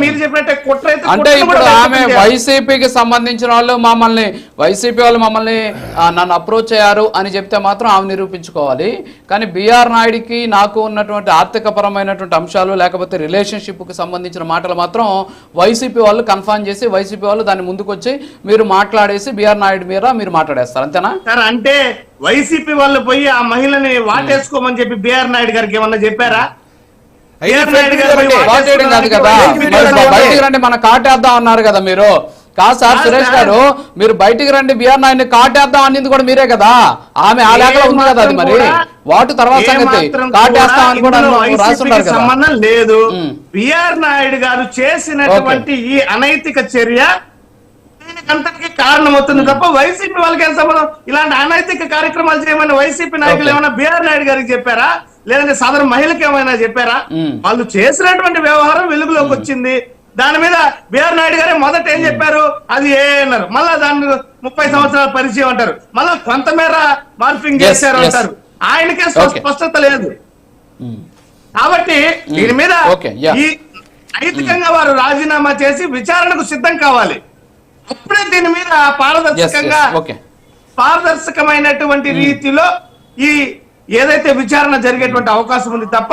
మీరు చెప్పినట్టే కుట్ర అయితే అంటే ఇప్పుడు ఆమె వైసీపీకి సంబంధించిన వాళ్ళు వైసీపీ వాళ్ళు మమ్మల్ని నన్ను అప్రోచ్ అయ్యారు అని చెప్తే మాత్రం ఆమె నిరూపించుకోవాలి. కానీ బిఆర్ నాయుడికి నాకు ఉన్నటువంటి ఆర్థిక పరమైనటువంటి అంశాలు లేకపోతే రిలేషన్షిప్ కి సంబంధించిన మాటలు మాత్రం వైసీపీ వాళ్ళు కన్ఫర్మ్ చేసి వైసీపీ వాళ్ళు దాన్ని ముందుకొచ్చి మీరు మాట్లాడేసి బిఆర్ నాయుడు మీద మీరు మాట్లాడేస్తారు, అంతేనా సార్? అంటే వైసీపీ వాళ్ళు పోయి ఆ మహిళని వాటేసుకోమని చెప్పి బిఆర్ నాయుడు గారికి ఏమన్నా చెప్పారా? కాదు కదా, బయటికి రండి మన కాటేద్దాం అన్నారు కదా మీరు. కాదు సార్ సురేష్ గారు, మీరు బయటికి రండి బిఆర్ నాయుడిని కాటేద్దాం అన్నింది కూడా మీరే కదా. ఆమె ఆ లేఖలో ఉంది కదా, అది మరి వాటి తర్వాత సంగతి కాటేస్తాం అని కూడా రాస్తున్నారు కదా. సంబంధం లేదు. బిఆర్ నాయుడు గారు చేసినటువంటి ఈ అనైతిక చర్య అంతటికి కారణం అవుతుంది తప్ప వైసీపీ వాళ్ళకి ఏం సంబంధం? ఇలాంటి అనైతిక కార్యక్రమాలు చేయమని వైసీపీ నాయకులు ఏమైనా బిఆర్ నాయుడు గారికి చెప్పారా? లేదంటే సదరు మహిళకి ఏమైనా చెప్పారా? వాళ్ళు చేసినటువంటి వ్యవహారం వెలుగులోకి వచ్చింది. దాని మీద బిఆర్ నాయుడు గారే మొదట ఏం చెప్పారు? అది అన్నారు. మళ్ళా దాన్ని 30 సంవత్సరాల పరిచయం అంటారు. మళ్ళా కొంతమేర మార్పింగ్ చేశారు అంటారు. ఆయనకే స్పష్టత లేదు. కాబట్టి దీని మీద ఈ నైతికంగా వారు రాజీనామా చేసి విచారణకు సిద్ధం కావాలి. అప్పుడే దీని మీద పారదర్శకమైనటువంటి రీతిలో ఈ ఏదైతే విచారణ జరిగేటువంటి అవకాశం ఉంది తప్ప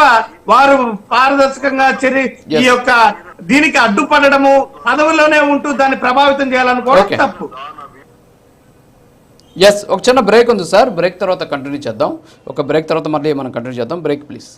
వారు పారదర్శకంగా ఈ యొక్క దీనికి అడ్డుపడము, పదవుల్లోనే ఉంటూ దాన్ని ప్రభావితం చేయాలనుకోవడం తప్పు. ఒక చిన్న బ్రేక్ ఉంది సార్, బ్రేక్ తర్వాత కంటిన్యూ చేద్దాం. ఒక బ్రేక్ తర్వాత మళ్ళీ మనం కంటిన్యూ చేద్దాం. Break please.